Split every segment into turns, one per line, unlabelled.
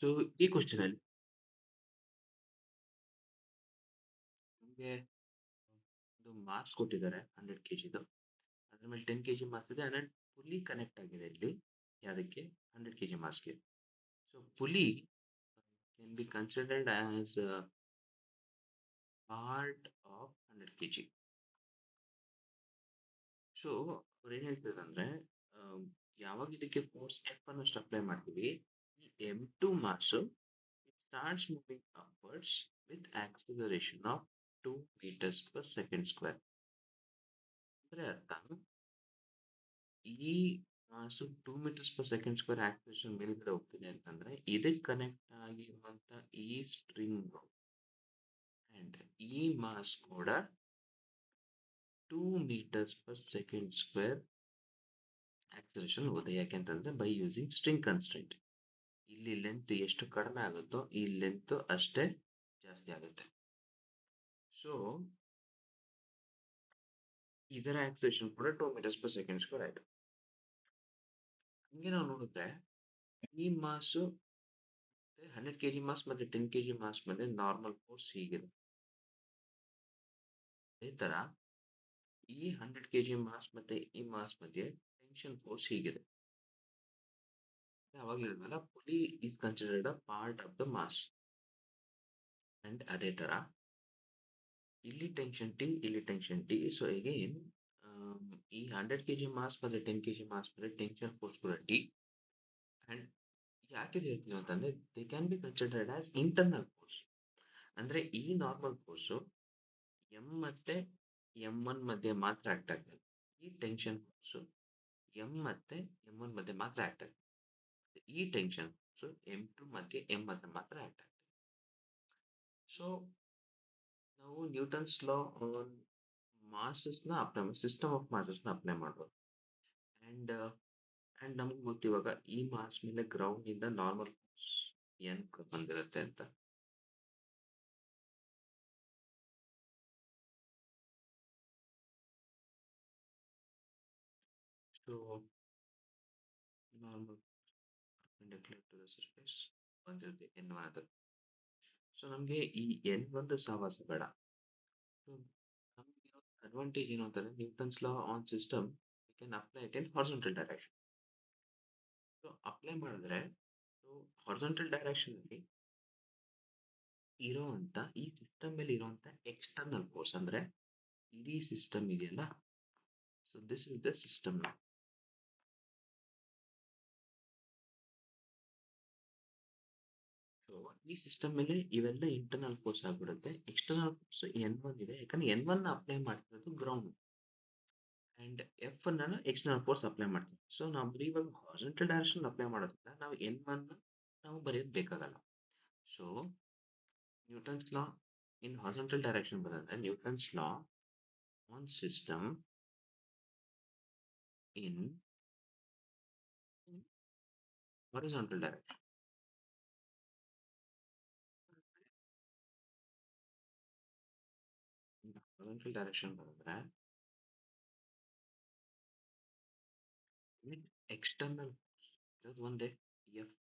So ಈ question ಅಲ್ಲಿ ನಮಗೆ ಒಂದು ಮಾಸ್ ಕೊಟ್ಟಿದ್ದಾರೆ 100 ಕೆಜಿದು. ಅದ್ರ ಮೇಲೆ 10 ಕೆಜಿ ಮಾಸ್ ಇದೆ ಅಂಡ್ ಪುಲಿ ಕನೆಕ್ಟ್ ಆಗಿದೆ ಇಲ್ಲಿ. ಯಾವುದಕ್ಕೆ? 100 ಕೆಜಿ ಮಾಸ್ಗೆ. ಸೊ ಪುಲಿ can be considered as a part of 100 kg. So ಅವ್ರು ಏನ್ ಹೇಳ್ತಿದಂದ್ರೆ ಯಾವಾಗ ಇದಕ್ಕೆ ಫೋರ್ಸ್ ಎಫ್ ಅನ್ನಷ್ಟು ಅಪ್ಲೈ ಮಾಡ್ತೀವಿ, ಈ M2 mass starts moving upwards with acceleration of 2 meters per second square. ಅಂದ್ರೆ ಅರ್ಥ, ಈ mass 2 meters per second square acceleration ಮೇಲ್ಗಡೆ ಹೋಗ್ತಿದೆ ಅಂತಂದ್ರೆ ಇದಕ್ಕೆ ಕನೆಕ್ಟ್ ಆಗಿರುವಂತ ಈ ಸ್ಟ್ರಿಂಗ್ ಅಂಡ್ ಈ ಮಾಸ್ ಕೂಡ 2 meters per second square acceleration ಹೋಗುತ್ತೆ. ಯಾಕೆಂತಂದ್ರೆ ಬೈ ಯೂಸಿಂಗ್ ಸ್ಟ್ರಿಂಗ್ ಕನ್ಸ್ಟ್ರೆಂಟ್, ಇಲ್ಲಿ ಲೆಂತ್ ಎಷ್ಟು ಕಡಿಮೆ ಆಗುತ್ತೋ ಈ ಲೆಂತ್ ಅಷ್ಟೇ ಜಾಸ್ತಿ ಆಗುತ್ತೆ. ಸೊ ಇದರ ಆಕ್ಸಿಲರೇಷನ್ ಕೂಡ 2 meters per second square ಆಯ್ತು. ಹಂಗೆ ನಾವು ನೋಡಿದ್ರೆ ಈ ಮಾಸ್ 100 ಕೆಜಿ ಮಾಸ್ ಮತ್ತೆ 10 ಕೆಜಿ ಮಾಸ್ ಮೇಲೆ ನಾರ್ಮಲ್ ಫೋರ್ಸ್ ಹೀಗಿದೆ. ಅದೇ ತರ ಈ 100 ಕೆಜಿ ಮಾಸ್ ಮತ್ತೆ ಈ ಮಾಸ್ ಮಧ್ಯೆ ಟೆನ್ಷನ್ ಫೋರ್ಸ್ ಹೀಗಿದೆ. ಅವಾಗ ಹೇಳಿದ್ವಲ್ಲ, pulley is considered a part of the mass. And ಅದೇ ತರ ಇಲ್ಲಿ ಟೆನ್ಷನ್ ಟಿ, ಇಲ್ಲಿ ಟೆನ್ಷನ್ ಟಿ. ಸೊ ಅಗೇನ್ ಈ 100 ಕೆಜಿ ಮಾಸ್ ಮತ್ತೆ 10 ಕೆಜಿ ಮಾಸ್ ಮೇಲೆ ಟೆನ್ಷನ್ ಫೋರ್ಸ್ ಕೂಡ ಟಿ. ಅಂಡ್ ಯಾಕೆ ಹೇಳ್ತೀವಿ ಅಂತಂದ್ರೆ they can be considered as internal force. ಅಂದ್ರೆ ಈ ನಾರ್ಮಲ್ ಫೋರ್ಸ್ ಎಂ ಮತ್ತೆ M1 ಮಧ್ಯೆ ಮಾತ್ರ ಆಕ್ಟ್ ಆಗ್ತದೆ. ಈ ಟೆನ್ಷನ್ ಫೋರ್ಸ್ ಎಂ ಮತ್ತೆ M1 ಮಧ್ಯೆ ಮಾತ್ರ ಆಕ್ಟ್ ಆಗ್ತದೆ. ಈ ಟೆನ್ಷನ್ ಫೋರ್ಸ್ M2 ಮತ್ತೆ M ಹತ್ರ ಮಾತ್ರ ಆಕ್ಟ್ ಆಗ್ತದೆ. ಸೊ ನಾವು ನ್ಯೂಟನ್ಸ್ ಲಾ ಆನ್ ಮಾಸಸ್ ನ ಅಪ್ಲೈ, ಸಿಸ್ಟಮ್ ಆಫ್ ಮಾಸಸ್ ನ ಅಪ್ಲೈ ಮಾಡ್ಬೋದು. ಅಂಡ್ ನಮ್ಗೆ ಗೊತ್ತು ಇವಾಗ ಈ ಮಾಸ್ ಮೇಲೆ ಗ್ರೌಂಡ್ ಇಂದ ನಾರ್ಮಲ್ ಫೋರ್ಸ್ ಏನ್ ಬಂದಿರುತ್ತೆ ಅಂತ. So normal perpendicular to the surface ಬಂದಿರುತ್ತೆ N1 ಅದು. ಸೊ ನಮ್ಗೆ ಈ N1 ಸಹವಾಸ ಬೇಡ. ಸೊ ನಮ್ಗೆ ಅಡ್ವಾಂಟೇಜ್ ಏನು ಅಂತಂದ್ರೆ Newton's law on system we can apply it in horizontal direction. So apply ಮಾಡಿದ್ರೆ ಹಾರಿಜಾಂಟಲ್ ಡೈರೆಕ್ಷನ್ ಅಲ್ಲಿ ಇರುವಂತ ಈ ಸಿಸ್ಟಮ್ ಮೇಲೆ ಇರುವಂತ ಎಕ್ಸ್ಟರ್ನಲ್ ಫೋರ್ಸ್ ಅಂದ್ರೆ ಇಡೀ ಸಿಸ್ಟಮ್ ಇದೆಯಲ್ಲ, so this is the system ನಾ. ಸೊ ಈ ಸಿಸ್ಟಮ್ ಮೇಲೆ ಇವೆಲ್ಲ ಇಂಟರ್ನಲ್ ಫೋರ್ಸ್ ಆಗ್ಬಿಡುತ್ತೆ. ಎಕ್ಸ್ಟರ್ನಲ್ ಫೋರ್ಸ್ N1 ಇದೆ, ಯಾಕಂದ್ರೆ N1 ನ ಅಪ್ಲೈ ಮಾಡ್ತಿರೋದು ಗ್ರೌಂಡ್ ಅಂಡ್ ಎಫ್ ನಾನು ಎಕ್ಸ್ಟರ್ನಲ್ ಫೋರ್ಸ್ ಅಪ್ಲೈ ಮಾಡ್ತೀನಿ. ಸೊ ನಾವು ಇವಾಗ ಹಾರಿಜಾಂಟಲ್ ಡೈರೆಕ್ಷನ್ ಅಪ್ಲೈ ಮಾಡೋದ್ರಿಂದ ನಾವು N1 ನಾವು ಬರೆಯೋದು ಬೇಕಾಗಲ್ಲ. So Newton's law in horizontal direction ಬರೋದ್ರೆ Newton's law on system in horizontal direction. Horizontal direction ಬರೋದ್ರೆ ಎಕ್ಸ್ಟರ್ನಲ್ ಫೋರ್ಸ್ ಒಂದೇ, ಎಫ್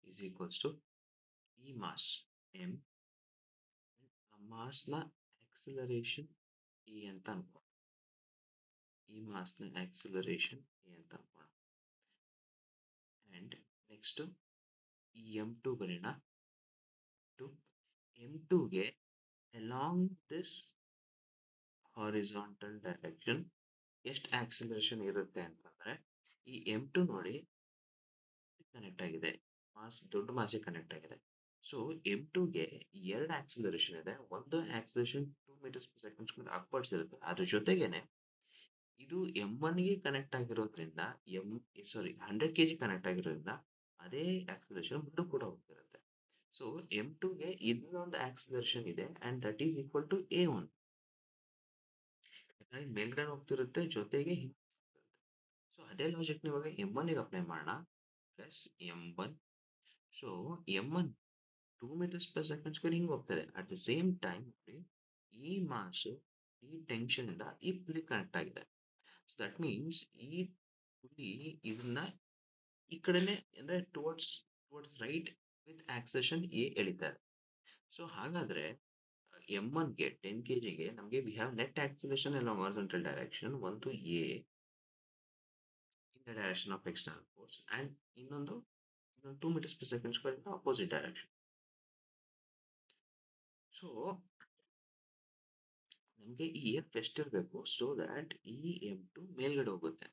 is equals to ಈ ಮಾಸ್ ಎಂ, ಮಾಸ್ ನ ಆಕ್ಸಿಲರೇಷನ್ ಇ ಅಂತ ಅನ್ಕೋ. ಈ ಮಾಸ್ ನ ಆಕ್ಸಿಲರೇಷನ್ ಎ ಅಂತ ಅನ್ಕೋಣ. ಅಂಡ್ ನೆಕ್ಸ್ಟ್ ಈ M2 ಬರೆಯೋಣ. M2 ಗೆ ಅಲಾಂಗ್ ದಿಸ್ ಹಾರಿಜಾಂಟಲ್ ಡೈರೆಕ್ಷನ್ ಎಷ್ಟು ಆಕ್ಸಿಲರೇಷನ್ ಇರುತ್ತೆ ಅಂತಂದ್ರೆ ಈ M2 ನೋಡಿ ಕನೆಕ್ಟ್ ಆಗಿದೆ, ಮಾಸ್ ದೊಡ್ಡ ಮಾಸ್ ಕನೆಕ್ಟ್ ಆಗಿದೆ. ಸೊ M2 ಗೆ ಎರಡು ಆಕ್ಸಿಲರೇಷನ್ ಇದೆ. ಒಂದು acceleration 2 meters per second square upwards ಇರುತ್ತೆ, ಅದ್ರ ಜೊತೆಗೇನೆ ಇದು M1 ಗೆ ಕನೆಕ್ಟ್ ಆಗಿರೋದ್ರಿಂದ 100 ಕೆಜಿ ಕನೆಕ್ಟ್ ಆಗಿರೋದ್ರಿಂದ ಅದೇ ಆಕ್ಸಿಲರೇಷನ್ ಮುಂದೆ ಕೂಡ ಹೋಗ್ತಿರುತ್ತೆ. ಸೊ M2 ಗೆ ಇನ್ನೊಂದು ಆಕ್ಸಿಲರೇಷನ್ ಇದೆ and that is equal to A1. ಮೇಲ್ಗಡೆ ಹೋಗ್ತಿರುತ್ತೆ ಜೊತೆಗೆ ಹಿಂದೆ ಹೋಗ್ತಿರುತ್ತೆ. ಸೊ ಅದೇ ಲಾಜಿಕ್ ಇವಾಗ M1 ಗೆ ಅಪ್ಲೈ ಮಾಡೋಣ, plus M1. So M1 2 meters per second square ಹಿಂಗ್ ಹೋಗ್ತದೆ. ಅಟ್ ದ ಸೇಮ್ ಟೈಮ್ ಈ ಮಾಸ್ ಈ ಟೆನ್ಷನ್ ಇಂದ ಈ ಪುಲಿ ಕನೆಕ್ಟ್ ಆಗಿದೆ. ಸೊ ದಟ್ ಮೀನ್ಸ್ ಈ ಪುಲಿ ಇದನ್ನ ಈ ಕಡೆನೆ ಅಂದ್ರೆ towards right with accession A ಎಳಿತಾರೆ. ಸೊ ಹಾಗಾದ್ರೆ M1ಗೆ 10 kgಗೆ ನಮಗೆ we have net acceleration along horizontal direction ಒಂದು A in the direction of external force and ಇನ್ನೊಂದು 2 meters per second square in the opposite direction. So ನಮಗೆ ಈ ಎಫ್ ಎಷ್ಟಿರಬೇಕು so that ಈ M2 ಮೇಲ್ಗಡೆ ಹೋಗುತ್ತೆ.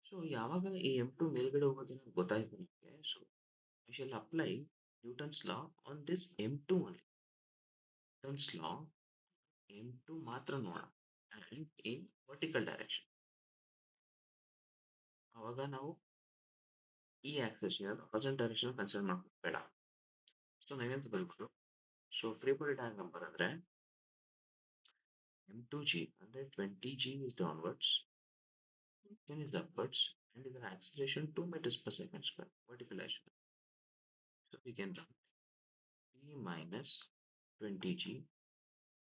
ಸೊ ಯಾವಾಗ ಈ M2 ಮೇಲ್ಗಡೆ ಹೋಗೋದು ಅಂತ ಗೊತ್ತಾಯ್ತು ನಮಗೆ, so we shall apply Newton's law on this M2 only. Newton's law M2 ಮಾತ್ರ ನೋಡೋಣ and in vertical direction. ಅವಾಗ ನಾವು ಈ ಆಕ್ಸೆಸ್ horizontal direction ಕನ್ಸಿಡರ್ ಮಾಡ್ಬೇಕು ಬೇಡ. ಸೊ ನಾವೆಂತ ಬರೀಬಹುದು, ಸೊ ಫ್ರೀ ಬಾಡಿ ಡಯಾಗ್ರಾಮ್ ಬರೆದ್ರೆ M2g ಅಂದ್ರೆ 20g is downwards, 10 is upwards, and ಇದರ acceleration 2 meters per second square vertical direction. So we can write P minus 20g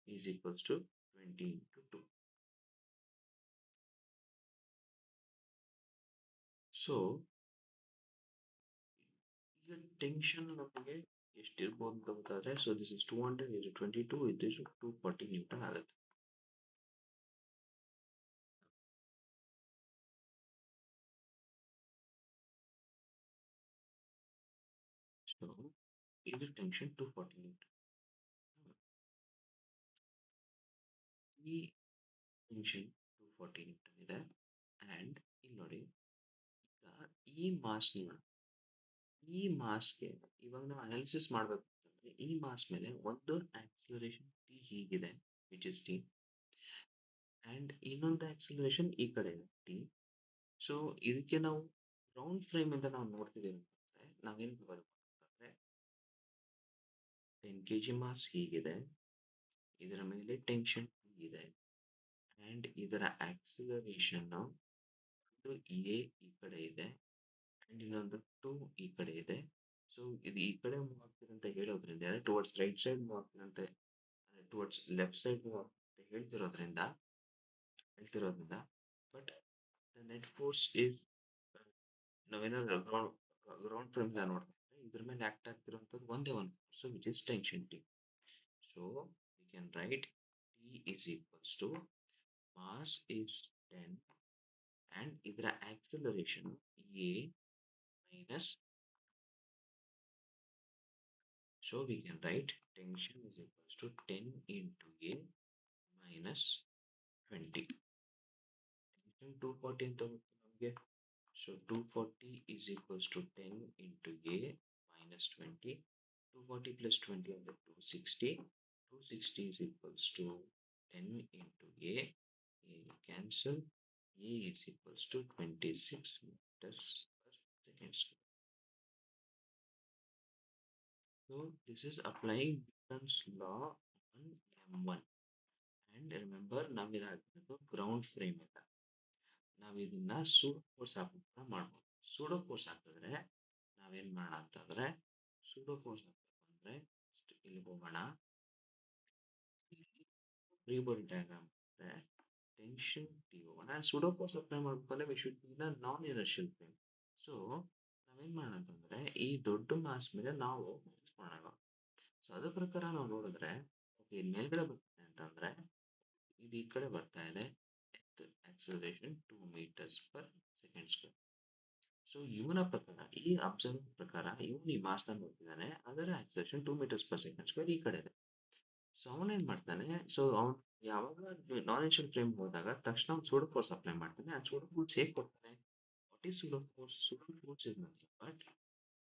is equals to 20 into 2. So ಈಗ tension ನಮಗೆ ಎಷ್ಟಿರ್ಬೋದು ಅಂತ ಗೊತ್ತಾದ್ರೆ, so this is 200 ಇದು 22 ಇದು 240 Newton ಆಗುತ್ತೆ. So ಇದು tension 240 Newton. ಈ ಟೆನ್ಷನ್ 240 ನ್ಯೂಟನ್ ಇದೆ ಅಂಡ್ ಇಲ್ಲಿ ನೋಡಿ, ಈಗ ಈ ಮಾಸ್ಗೆ ಇವಾಗ ನಾವು ಅನಾಲಿಸಿಸ್ ಮಾಡಬೇಕು ಅಂತಂದ್ರೆ ಈ ಮಾಸ್ ಮೇಲೆ ಒಂದು ಆಕ್ಸಿಲರೇಷನ್ ಟಿ ಹೀಗಿದೆ ವಿಚ್ ಇಸ್ ಟಿ ಅಂಡ್ ಇನ್ನೊಂದು ಆಕ್ಸಿಲರೇಷನ್ ಈ ಕಡೆ ಇದೆ ಟಿ. ಸೊ ಇದಕ್ಕೆ ನಾವು ಗ್ರೌಂಡ್ ಫ್ರೇಮ್ ಇಂದ ನಾವು ನೋಡ್ತಿದ್ದೀವಿ ಅಂತಂದ್ರೆ ನಾವೇನು ಬರಬೇಕು ಅಂತಂದ್ರೆ 10 kg ಮಾಸ್ ಹೀಗಿದೆ, ಇದರ ಮೇಲೆ ಟೆನ್ಷನ್ ಇದೆ ಅಂಡ್ ಇದರ ಆಕ್ಸಿಲರೇಷನ್ ಒಂದು ಎ ಈ ಕಡೆ ಇದೆ ಅಂಡ್ ಇನ್ನೊಂದು 2 ಈ ಕಡೆ ಇದೆ. ಸೊ ಇದು ಈ ಕಡೆ ಮೂವ್ ಆಗ್ತಿದೆ ಅಂತ ಹೇಳೋದ್ರಿಂದ ಟುವರ್ಡ್ಸ್ ರೈಟ್ ಸೈಡ್ ಮೂವ್ ಆಗ್ತಿದೆ ಅಂತ, ಟುವರ್ಡ್ಸ್ ಲೆಫ್ಟ್ ಸೈಡ್ ಮೂವ್ ಆಗ್ತಿದೆ ಅಂತ ಹೇಳ್ತಿರೋದ್ರಿಂದ but the net force is ನಾವೇನಾದ್ರು ಗ್ರೌಂಡ್ ಫ್ರೇಮ್ ನೋಡ್ತಾ ಇದ್ರೆ ಇದ್ರ ಮೇಲೆ ಆಕ್ಟ್ ಆಗ್ತಿರುವಂತದ್ದು ಒಂದೇ ಒಂದು force which is tension T. So we can write T is equals to mass is 10 and ಇದರ acceleration a minus, so we can write tension is equals to 10 into a minus 20. Tension 240 ಅಂತ ಗೊತ್ತು ನಮಗೆ, so 240 is equals to 10 into a minus 20. 240 plus 20 under 260. 260 is equals to 10 into a cancel, a is equals to 26 meters per second square. So this is applying Newton's law on M1 and remember ನಾವಿದಾಗಿರೋದು ground frame ಇಲ್ಲ, ನಾವು ಇದನ್ನ pseudo force ಹಾಕಿ ಮಾಡ್ಬೋದು. Pseudo force ಹಾಕಿದ್ರೆ ನಾವೇನ್ ಮಾಡೋಣ ಅಂತಂದ್ರೆ, pseudo force ಹಾಕಬೇಕಂದ್ರೆ ಇಲ್ಲಿ ಹೋಗೋಣ, free body diagram tension T ಹೋಗೋಣ, ಸೂಡೋ ಫೋರ್ಸ್ ಅಪ್ಲೈ ಮಾಡ್ಬೇಕಂದ್ರೆ we should be in non inertial frame. So ನಾವೇನ್ ಮಾಡೋಣ ಅಂತಂದ್ರೆ ಈ ದೊಡ್ಡ ಮಾಸ್ ಮೇಲೆ ನಾವು ಮಾಡೋಣ. ಸೊ ಅದ್ರ ಪ್ರಕಾರ ನಾವು ನೋಡಿದ್ರೆ ಮೇಲ್ಗಡೆ ಬರ್ತಿದೆ ಅಂತಂದ್ರೆ ಇದು ಈ ಕಡೆ ಬರ್ತಾ ಇದೆ, acceleration 2 meters per second square. So ಇವನ ಪ್ರಕಾರ, ಈ ಅಬ್ಸರ್ವರ್ ಪ್ರಕಾರ ಇವನು ಈ ಮಾಸ್ ನ ನೋಡ್ತಿದ್ದಾನೆ, ಅದರ acceleration 2 meters per second square ಈ ಕಡೆ ಇದೆ. ಸೊ ಅವನೇನ್ ಮಾಡ್ತಾನೆ, ಸೊ ಅವನು ಯಾವಾಗ ನಾನ್ ಇನರ್ಷಿಯಲ್ ಫ್ರೇಮ್ ಹೋದಾಗ ತಕ್ಷಣ ಅವ್ನು ಸೂಡೋ ಫೋರ್ಸ್ ಅಪ್ಲೈ ಮಾಡ್ತಾನೆ. ಆ ಸೂಡೋ ಫೋರ್ಸ್ ಹೇಗೆ ಕೊಡ್ತಾನೆ, what is pseudo force? Pseudo force is nothing but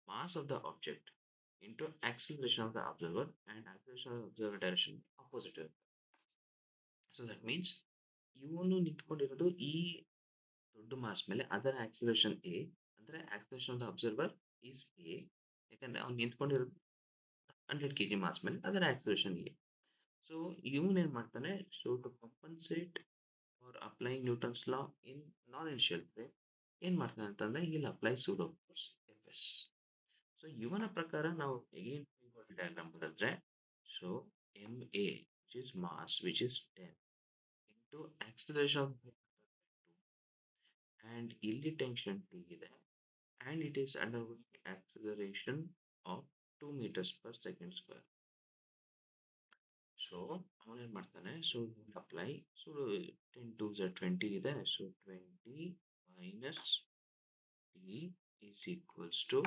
mass of the object into acceleration of the observer and acceleration of the observer direction opposite ಇರುತ್ತೆ. So that means ಇವನು ನಿಂತ್ಕೊಂಡಿರೋದು ಈ ದೊಡ್ಡ mass ಮೇಲೆ, ಅದರ acceleration A ಅಂದ್ರೆ acceleration of the observer is A, ಯಾಕಂದ್ರೆ ಅವ್ನು ನಿಂತ್ಕೊಂಡಿರೋದು 100 kg mass ಮೇಲೆ, ಅದರ ಆಕ್ಸಿಲರೇಷನ್ ಎ. ಸೊ ಇವನ್ ಏನ್ ಮಾಡ್ತಾನೆ, so to compensate for applying Newton's law in non inertial frame ಏನ್ ಮಾಡ್ತಾನೆ ಅಂತಂದ್ರೆ ಇಲ್ಲಿ apply pseudo force F S. So ಇವನ ಪ್ರಕಾರ ನಾವು ಅಗೇನ್ ಡಯಾಗ್ರಾಮ್ ಬರೆದ್ರೆ, so M A which is mass which is 10 into acceleration of 2 and ಇಲ್ಲಿ tension T ಇದೆ and it is undergoing acceleration of 2 meters per second square. So ಅವನೇನ್ ಮಾಡ್ತಾನೆ, so apply, so 10 2s are 20 ಇದೆ, so 20 minus t is equals to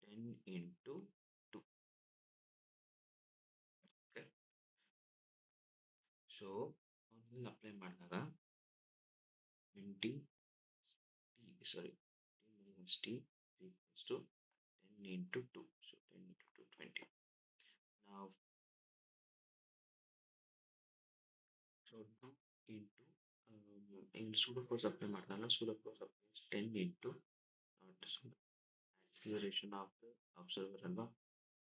10 into 2. Okay, so ಅವನಲ್ಲಿ apply ಮಾಡಿದಾಗ 20 t, sorry, t minus t is equals to 10 into 2, so 10 into 2 20. Now so 2 into in pseudo force apply ಮಾಡಿದಾಗ pseudo force applies 10 into so acceleration of the observer ಅಲ್ವಾ,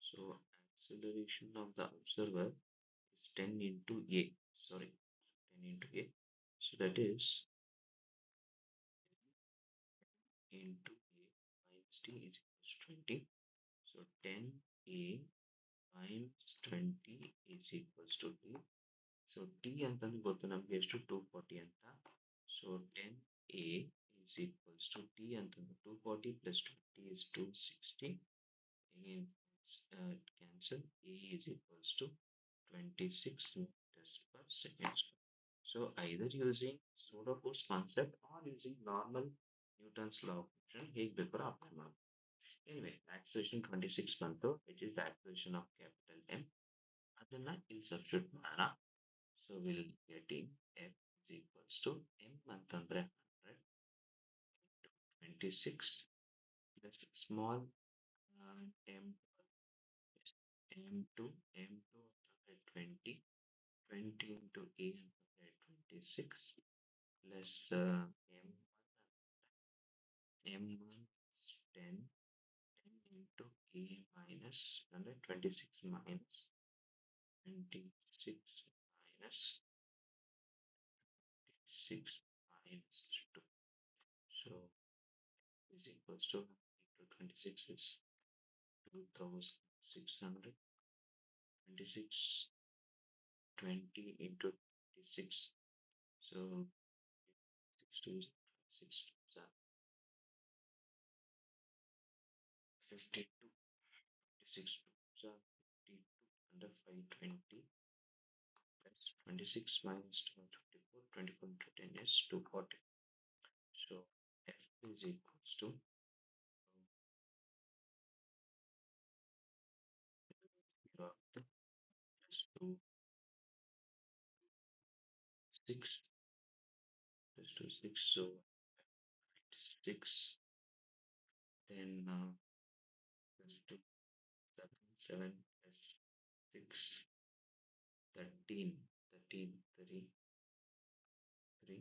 so acceleration of the observer is 10 into a, sorry, 10 into a, so that is into a minus t is equals to 20, so 10 a minus 20 is equals to t. So T ಅಂತಂದು ಗೊತ್ತು ನಮಗೆ ಎಷ್ಟು 240 ಅಂತ, so 10 a is equals to t ಅಂತಂದು 240 plus 20 is 260, again cancel, a is equals to 26 meters per second square. So either using pseudo force concept or using normal Newton's law of motion ಹೇಗೆ ಬೇಕಾದ್ರೂ apply ಮಾಡೋದು. Anyway, acceleration 26 ಬಂತು, which is the acceleration of capital M. ಅದನ್ನ ಇಲ್ಲಿ substitute ಮಾಡೋಣ. So we'll getting F is equals to M ಅಂತಂದ್ರೆ 100 into 26 plus small m m2 ಅಂತಂದ್ರೆ 20 20 into a ಅಂತಂದ್ರೆ 26 plus m1 is 10 10 into a minus ಅಂದ್ರೆ 26 minus 26 minus 6 minus 2, so is equals to into 26 is 2600, 26 20 into 26, so 6 2 is 6 2s are 52, 26 2s are 52 under 520 plus 26 minus 254, 24 into 10 is 240, so F is equals to plus 2 6 plus 2 6, so 6, then plus 2 7 7 plus 6 13 13 3 3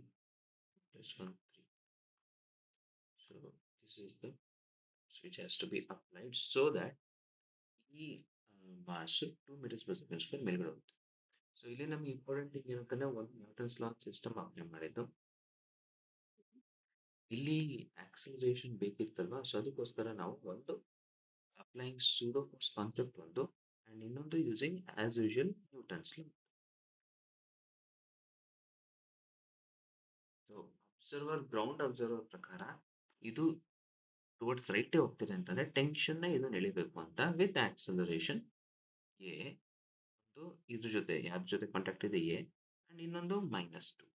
plus 1 3, so this is the switch has to be applied so that ಈ mass 2 meters per second square ಮೇಲ್ಗಡೆ ಹೋಗುತ್ತೆ. So ಇಲ್ಲಿ ನಮ್ಗೆ important thing ಏನಂತಂದ್ರೆ ಒಂದು Newton's ಲಾ system apply ಮಾಡಿದ್ದು, ಇಲ್ಲಿ acceleration ಬೇಕಿತ್ತಲ್ವಾ, so ಅದಕ್ಕೋಸ್ಕರ ನಾವು ಒಂದು ಅಪ್ಲೈಯಿಂಗ್ ಸೂಡೋ ಫೋರ್ಸ್ ಕಾನ್ಸೆಪ್ಟ್ ಒಂದು ಅಂಡ್ ಇನ್ನೊಂದು ಯೂಸಿಂಗ್ ಆಸ್ ಯೂಶುವಲ್ ನ್ಯೂಟನ್ಸ್ ಲಾ. ಸೊ ಅಬ್ಸರ್ವರ್ ಗ್ರೌಂಡ್ ಅಬ್ಸರ್ವರ್ ಪ್ರಕಾರ ಇದು ಟುವರ್ಡ್ಸ್ ರೈಟ್ ಹೋಗ್ತಿದೆ ಅಂತಂದ್ರೆ ಟೆನ್ಷನ್ ಇದನ್ನ ಎಳಿಬೇಕು ಅಂತ ವಿತ್ ಆಕ್ಸಲರೇಷನ್ ಎ, ಒಂದು ಇದ್ರ ಜೊತೆ ಯಾರ ಜೊತೆ ಕಾಂಟ್ಯಾಕ್ಟ್ ಇದೆ ಎ ಅಂಡ್ ಇನ್ನೊಂದು -2.